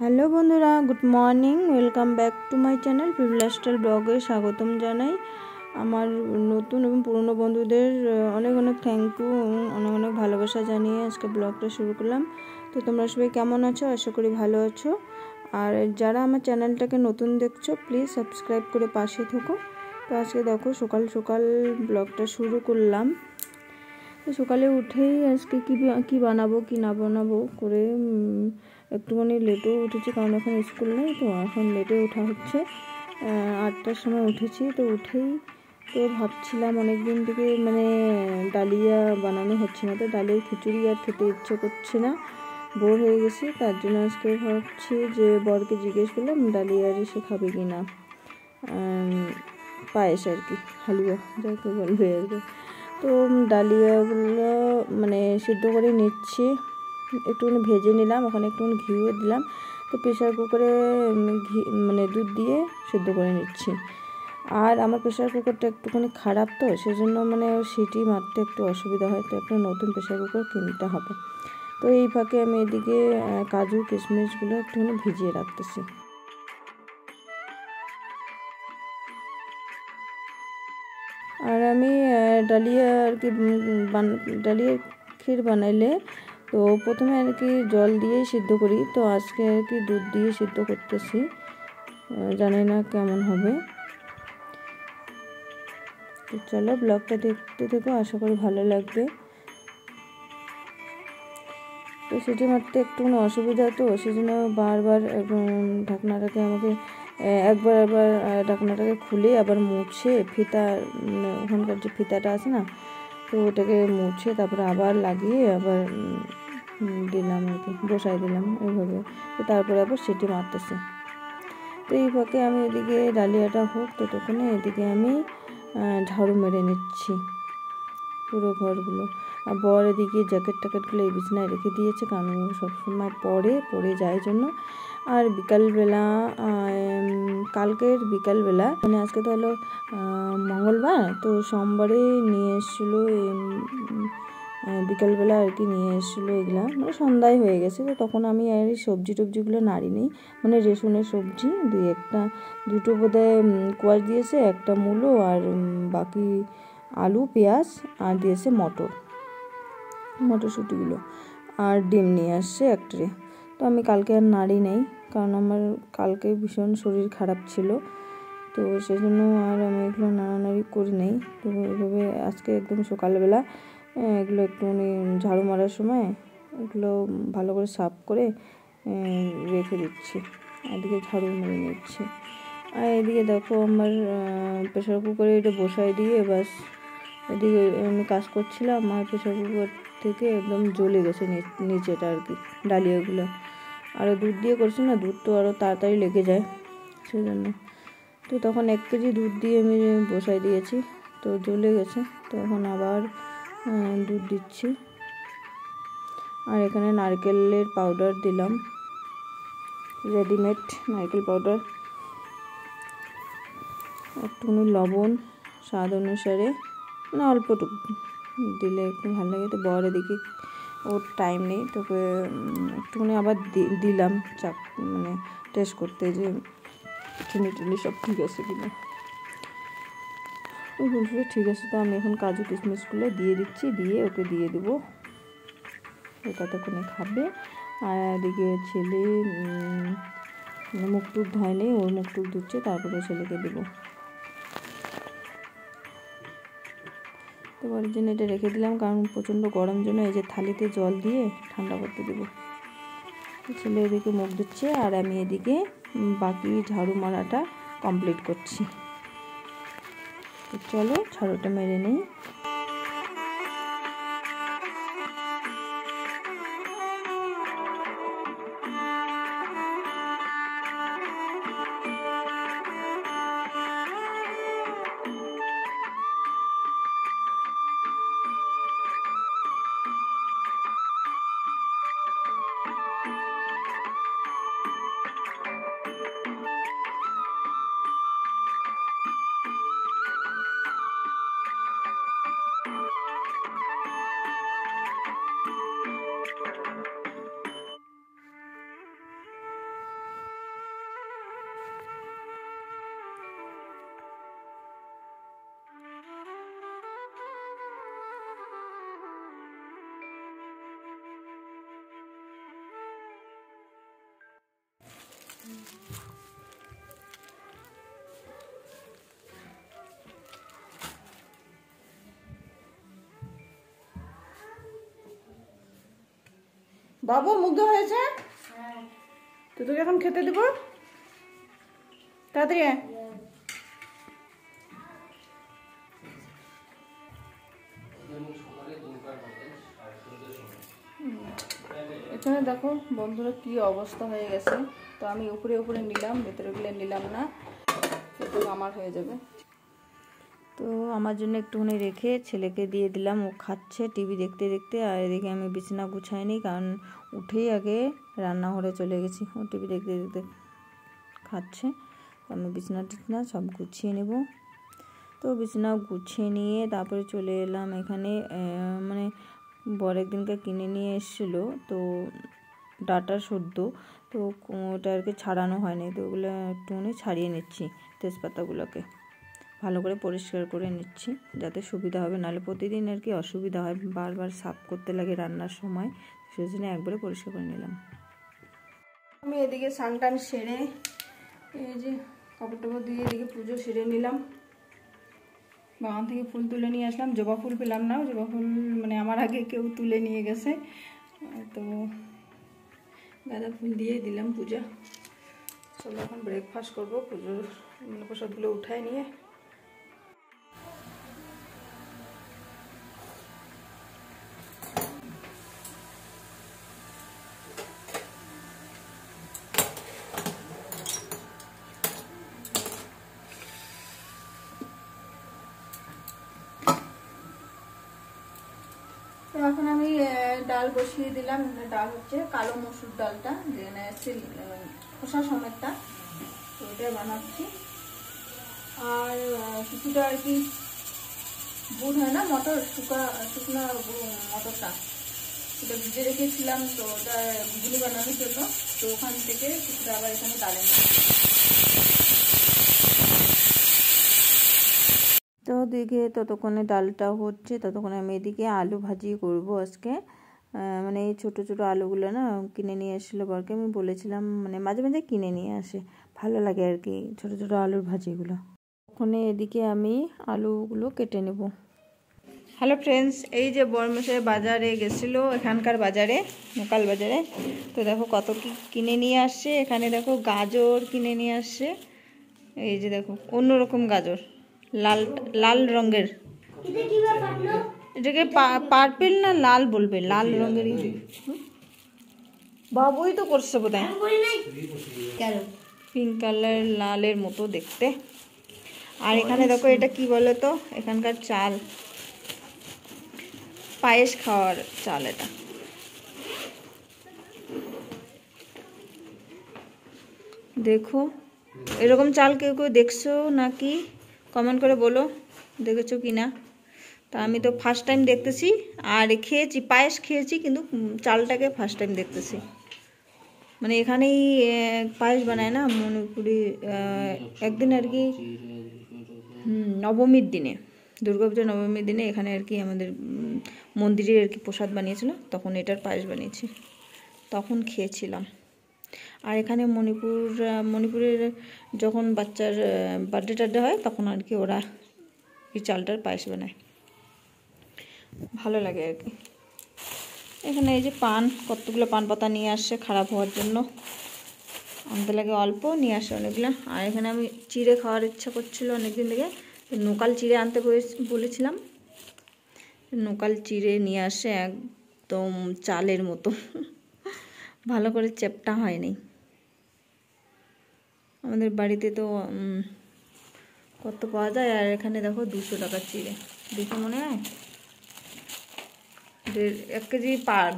Hello বন্ধুরা, good morning. Welcome back to my channel lifestyle ব্লগে স্বাগতম জানাই। আমার নতুন এবং পুরনো বন্ধুদের অনেক অনেক থ্যাংক ইউ, অনেক অনেক ভালোবাসা জানিয়ে আজকে ব্লগটা শুরু করলাম। তো তোমরা সবাই কেমন আছো? আশা করি ভালো আছো। আর যারা আমার চ্যানেলটাকে নতুন দেখছো প্লিজ সাবস্ক্রাইব করে পাশে থেকো। তো আজকে দেখো সকাল সকাল ব্লগটা শুরু করলাম। তো সকালে উঠেই আজকে কী বানাবো কি না বানাবো করে একটুখানি লেটেও উঠেছি, কারণ এখন স্কুল নেই, তো এখন লেটে ওঠা হচ্ছে। 8টার সময় উঠেছি। তো উঠেই তো ভাবছিলাম অনেক দিন থেকে ডালিয়া বানানো হচ্ছে না, তো ডালিয়ার খিচুড়ি আর খেতে ইচ্ছে করছে না, বোর হয়ে গেছি। তার জন্য আজকে ভাবছি যে বরকে জিজ্ঞেস করলাম ডালিয়ার সে খাবে কি না, পায়েস আর কি, হালুয়া যাকে বলবে আর কি। তো ডালিয়াগুলো সিদ্ধ করে নিচ্ছি, একটুখানি ভেজে নিলাম, ওখানে একটুখানি ঘিও দিলাম। তো প্রেশার কুকারে ঘি দুধ দিয়ে সিদ্ধ করে নিচ্ছি। আর আমার প্রেশার কুকারটা একটুখানি খারাপ, তো সেজন্য সিটি মারতে একটু অসুবিধা হয়, তো একটা নতুন প্রেশার কুকার কিনতে হবে। তো এই ফাঁকে আমি এদিকে কাজু কিশমিশগুলো একটুখানি ভিজিয়ে রাখতেছি। আর আমি ডালিয়া আর কি ডালিয়ার ক্ষীর বানাইলে তো প্রথমে আর কি জল দিয়েই সিদ্ধ করি, তো আজকে আর কি দুধ দিয়ে সিদ্ধ করতেছি, জানি না কেমন হবে। তো চলো ব্লগটা দেখতে থেকো, আশা করি ভালো লাগবে। তো সেটি মারতে একটুখানি অসুবিধা, তো সেজন্য বারবার ঢাকনাটাকে আমাকে একবার ঢাকনাটাকে খুলে আবার মুছে ফিতা, ওখানকার যে ফিতাটা আছে না, তো ওটাকে মুছে তারপরে আবার লাগিয়ে আবার দিলাম আর কি, বসাই দিলাম এইভাবে। তো তারপরে আবার সেটি মারতেছে। তো এই ফাঁকে আমি এদিকে ডালিয়াটা হোক ততক্ষণে এদিকে আমি ঝাড়ু মেরে নিচ্ছি পুরো ঘরগুলো। আর বর এদিকে জ্যাকেট ট্যাকেটগুলো এই বিছানায় রেখে দিয়েছে, কারণ সবসময় পরে যায় জন্য। আর বিকালবেলা কালকের বিকালবেলা আজকে তো হলো মঙ্গলবার, তো সোমবারে নিয়ে এসেছিলো বিকালবেলা আর কি নিয়ে এসেছিলো এগুলা, সন্ধ্যায় হয়ে গেছে। তো তখন আমি আর এই সবজি টবজিগুলো নাড়ি নেই, রেশনের সবজি দুটো বোধহয় কোয়াশ দিয়েছে, একটা মূলো, আর বাকি আলু পেঁয়াজ, আর দিয়েছে মটরশুঁটিগুলো, আর ডিম নিয়ে আসছে এক ট্রে। তো আমি কালকে আর নাড়ি নেই, কারণ আমার কালকে ভীষণ শরীর খারাপ ছিল, তো সেজন্য আর আমি এগুলো নাড়ানাড়ি করি নেই। তো এইভাবে আজকে একদম সকালবেলা এগুলো একটুখানি ঝাড়ু মারার সময় এগুলো ভালো করে সাফ করে রেখে দিচ্ছি, এদিকে ঝাড়ু মেরে নিচ্ছি। আর এদিকে দেখো আমার প্রেশার কুকারে এটা বসাই দিয়ে বাস এদিকে আমি কাজ করছিলাম, আর প্রেশার কুকার থেকে একদম জ্বলে গেছে নিচেটা আর কি, ডালিয়াগুলো। আরও দুধ দিয়ে করছি না, দুধ তো আরও তাড়াতাড়ি লেগে যায় সেজন্য। তো তখন 1 কেজি দুধ দিয়ে আমি বসাই দিয়েছি, তো জ্বলে গেছে। তো এখন আবার দুধ দিচ্ছি। আর এখানে নারকেলের পাউডার দিলাম, রেডিমেড নারকেল পাউডার, একটুখানি লবণ স্বাদ অনুসারে, অল্পটুকু দিলে একটু ভালো লাগে। তো বর এদিকে ওর টাইম নেই, তোকে একটুখানি আবার দিলাম টেস্ট করতে যে চিনি টিনি সব ঠিক আছে কিনা। ঠিক আছে। তো আমি এখন কাজু কিশমিশগুলো দিয়ে দিচ্ছি, দিয়ে ওকে দিয়ে দেবো, ওটা তখন খাবে। আর এদিকে ছেলে মুখ টুক ধয়নি, ওর মুখ টুক ধুচ্ছে, তারপরে ছেলেকে দেবো। তো ওর জন্য এটা রেখে দিলাম, কারণ প্রচণ্ড গরম জন্য এই যে থালিতে জল দিয়ে ঠান্ডা করতে দেবো। ছেলে এদিকে মুখ ধুচ্ছে, আর আমি এদিকে বাকি ঝাড়ু মারাটা কমপ্লিট করছি। তো চলো ঝাড়ুটা মেরে নেই। বাবু মুগ্ধ হয়েছে তো, তোকে এখন খেতে দেব, তাড়াতাড়ি আয়। এখানে দেখো বন্ধুরা কি অবস্থা হয়ে গেছে। তো আমি উপরে উপরে নিলাম, ভেতরে গুলো নিলাম না, সেটা আমার হয়ে যাবে। তো আমার জন্য একটুখানি রেখে ছেলেকে দিয়ে দিলাম, ও খাচ্ছে টিভি দেখতে দেখতে। আর এদিকে আমি বিছানা গুছাইনি, কারণ উঠেই আগে রান্নাঘরে চলে গেছি, ও টিভি দেখতে দেখতে খাচ্ছে। আমি বিছানা টিছনা সব গুছিয়ে নেব। তো বিছানা গুছিয়ে নিয়ে তারপরে চলে এলাম এখানে, মানে বর একদিনকে কিনে নিয়ে এসেছিলো তো ডাটা সদ্য, তো ওটা আর কি ছাড়ানো হয়নি, তো ওগুলো একটুখানি ছাড়িয়ে নিচ্ছি, তেজপাতাগুলোকে ভালো করে পরিষ্কার করে নিচ্ছি যাতে সুবিধা হবে, নাহলে প্রতিদিন আর কি অসুবিধা হয়, বারবার সাফ করতে লাগে রান্নার সময়, সেই জন্য একবারে পরিষ্কার করে নিলাম। আমি এদিকে স্নান সেরে এই যে কাপড় টাপড় দিয়ে এদিকে পুজো সেরে নিলাম। বাগান থেকে ফুল তুলে নিয়ে আসলাম, জবা ফুল পেলাম না, জবা ফুল মানে আমার আগে কেউ তুলে নিয়ে গেছে, তো গাঁদা ফুল দিয়ে দিলাম পূজা। চলো এখন ব্রেকফাস্ট করবো, পুজোর মানে প্রসাদগুলো উঠায় নিয়ে। তো এখন আমি ডাল বসিয়ে দিলাম। ডাল হচ্ছে কালো মসুর ডালটা, যেখানে খোসা সমেতটা, তো ওটাই বানাচ্ছি। আর কিছুটা আর কি বুট হয় না, মটর, শুকনো মটরটা, ওটা ভিজে রেখেছিলাম, তো ওটা ঘুগনি বানানোর জন্য, তো ওখান থেকে কিছুটা আবার এখানে ডালে নিচ্ছি। তো দিকে ততক্ষণে ডালটা হচ্ছে, ততক্ষণে আমি এদিকে আলু ভাজি করব আজকে। মানে এই ছোটো ছোটো আলুগুলো না কিনে নিয়ে এসেছিলো বরকে, আমি বলেছিলাম মানে মাঝে মাঝে কিনে নিয়ে আসে, ভালো লাগে আর কি ছোটো ছোটো আলুর ভাজিগুলো। ওখানে এদিকে আমি আলুগুলো কেটে নেব। হ্যালো ফ্রেন্ডস, এই যে বর্মশাই বাজারে গেছিলো, এখানকার বাজারে, লোকাল বাজারে, তো দেখো কত কি কিনে নিয়ে আসছে। এখানে দেখো গাজর কিনে নিয়ে আসছে, এই যে দেখো অন্যরকম গাজর, লাল লাল রঙের, এটাকে পার্পেল না লাল বলবে, লাল রঙের। বাবুই তো করছে বোধহয়, পিঙ্ক কালার লালের মতো দেখতে। আর এখানে দেখো এটা কি বলে তো, এখানকার চাল, পায়েস খাওয়ার চাল এটা। দেখো এরকম চাল কেউ কেউ দেখছো নাকি কমেন্ট করে বলো, দেখেছো কি না। তা আমি তো ফার্স্ট টাইম দেখতেছি, আর খেয়েছি, পায়েস খেয়েছি, কিন্তু চালটাকে ফার্স্ট টাইম দেখতেছি। মানে এখানেই পায়েস বানায় না মণিপুরি, একদিন আর কি নবমীর দিনে, দুর্গাপূজা নবমীর দিনে এখানে আর কি আমাদের মন্দিরে আর কি প্রসাদ বানিয়েছিল, তখন এটার পায়েস বানিয়েছি, তখন খেয়েছিলাম। আর এখানে মণিপুরের যখন বাচ্চার বার্থডে টার্থডে হয়, তখন আর কি ওরা এই চালটার পায়েস বানায়, ভালো লাগে আর কি। এখানে এই যে পান, কতগুলো পান পাতা নিয়ে আসছে খারাপ হওয়ার জন্য, আনতে লাগে অল্প, নিয়ে আসে অনেকগুলো। আর এখানে আমি চিড়ে খাওয়ার ইচ্ছা করছিল অনেকদিন থেকে, নোকাল চিড়ে আনতে বলেছিলাম, নোকাল চিড়ে নিয়ে আসে একদম চালের মতো, ভালো করে চেপটা হয়নি। আমাদের বাড়িতে তো কত পাওয়া যায়, আর এখানে দেখো 200 টাকার চিড়ে, দেখে মনে হয় 1 কেজি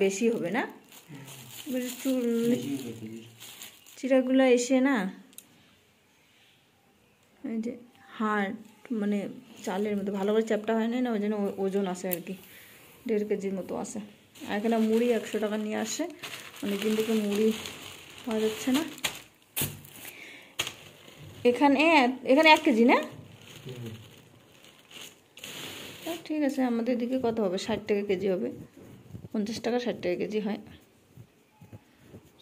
বেশি হবে না, চিড়াগুলো এসে না এই যে হার্ড, মানে চালের মতো ভালো করে চ্যাপটা হয় না, ওই জন্য ওজন আসে আর কি, 1.5 কেজির মতো আসে। আর এখানে মুড়ি 100 টাকা নিয়ে আসে, অনেকদিন থেকে মুড়ি পাওয়া যাচ্ছে না। এখানে 1 কেজি না, ঠিক আছে। আমাদের দিকে কত হবে, 60 টাকা কেজি হবে, 50 টাকা 60 টাকা কেজি হয়,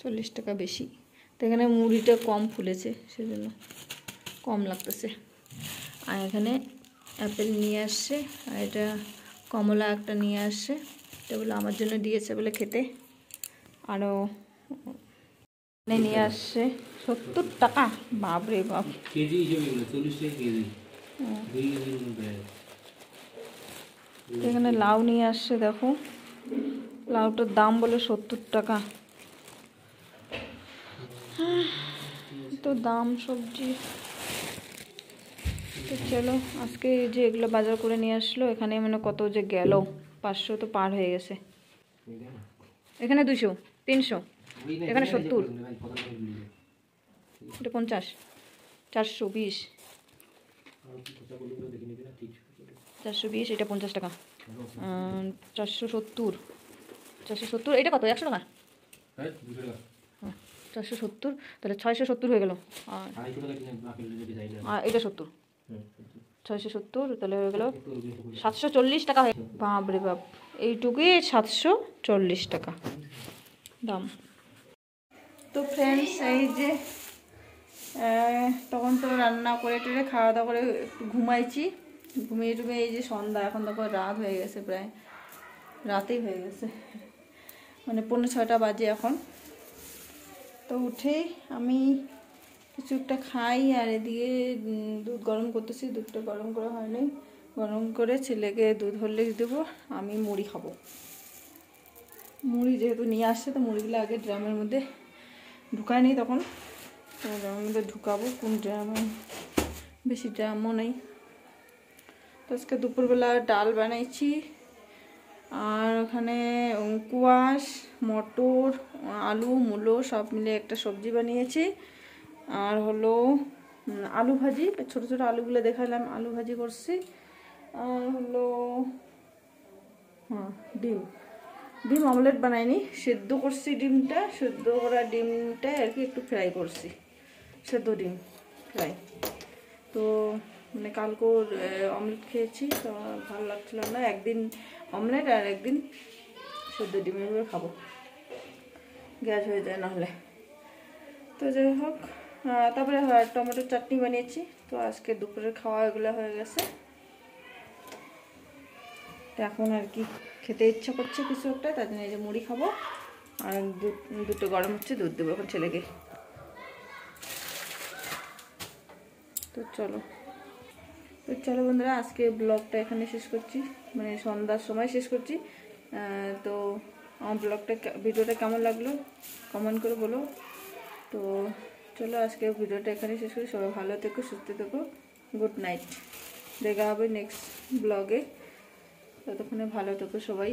40 টাকা বেশি। তো এখানে মুড়িটা কম ফুলেছে, সেজন্য কম লাগতেছে। আর এখানে অ্যাপেল নিয়ে আসছে, আর এটা কমলা একটা নিয়ে আসছে, এটা বলে আমার জন্য দিয়েছে বলে খেতে। আরও নিয়ে আসছে 70 টাকা, বাপরে বাপ, কেজি হিসেবে 40 টাকা কেজি। এখানে লাউ নিয়ে আসছে, দেখো লাউটার দাম বলে 70 টাকা। তো দাম সবজি। তো চলো আজকে যে এগুলো বাজার করে নিয়ে আসলো, এখানে মানে কত যে গেল, 500 তো পার হয়ে গেছে। এখানে 200, 300, এখানে 70, এটা 50, 420, 420, এটা 50 টাকা, 470, 470, এটা কত 100 টাকা, 470, তাহলে 670 হয়ে গেল। আর এটা 70, 670, তাহলে হয়ে গেল 740 টাকা হয়ে, বাপরে বাপ, এইটুকুই 740 টাকা দাম। তো ফ্রেন্ডস, এই যে তখন তো রান্না করে টেরে খাওয়া দাওয়া করে একটু ঘুমাইছি, ঘুমিয়ে টুমিয়ে এই যে সন্ধ্যা, এখন দেখো রাত হয়ে গেছে, প্রায় রাতেই হয়ে গেছে, মানে 5:45 বাজে এখন। তো উঠেই আমি কিছু একটা খাই, আর এদিকে দুধ গরম করতেছি, দুধটা গরম করা হয়নি, গরম করে ছেলেকে দুধ হরলিক্স দেবো, আমি মুড়ি খাবো। মুড়ি যেহেতু নিয়ে আসছে, তো মুড়িগুলো আগে ড্রামের মধ্যে ঢুকায়নি, তখন তো ড্রামের মধ্যে ঢুকাবো, কোন ড্রামে, বেশি ড্রামও নেই। তো আজকে দুপুরবেলা ডাল বানাইছি, আর ওখানে কুয়াশ, মটর, আলু, মূলো সব মিলে একটা সবজি বানিয়েছি, আর হলো আলু ভাজি, ছোট ছোট আলুগুলো দেখালাম, আলু ভাজি করছি, আর হলো ডিম, ডিম অমলেট বানাইনি, সেদ্ধ করছি ডিমটা, সেদ্ধ করা ডিমটা আর কি একটু ফ্রাই করছি, সেদ্ধ ডিম ফ্রাই। তো মানে কালকের অমলেট খেয়েছি, তো ভালো লাগছিল না, একদিন অমলেট আর একদিন সেদ্ধ ডিমের করে খাবো, গ্যাস হয়ে যায় নাহলে। তো যাই হোক, তারপরে টমেটোর চাটনি বানিয়েছি। তো আজকে দুপুরের খাওয়া এগুলো হয়ে গেছে, এখন আর কি খেতে ইচ্ছা করছে কিছু একটা, তার জন্য এই যে মুড়ি খাবো, আর দুধটা গরম হচ্ছে, দুধ দেবো এখন ছেলেকে। তো চলো বন্ধুরা, আজকে ব্লগটা এখানে শেষ করছি, মানে সন্ধ্যার সময় শেষ করছি। তো আমার ভিডিওটা কেমন লাগলো কমেন্ট করে বলো। তো চলো আজকে ভিডিওটা এখানে শেষ করি, সবাই ভালো থেকো, সুস্থ থেকো, গুড নাইট, দেখা হবে নেক্সট ব্লগে, ততক্ষণে ভালো থেকো সবাই।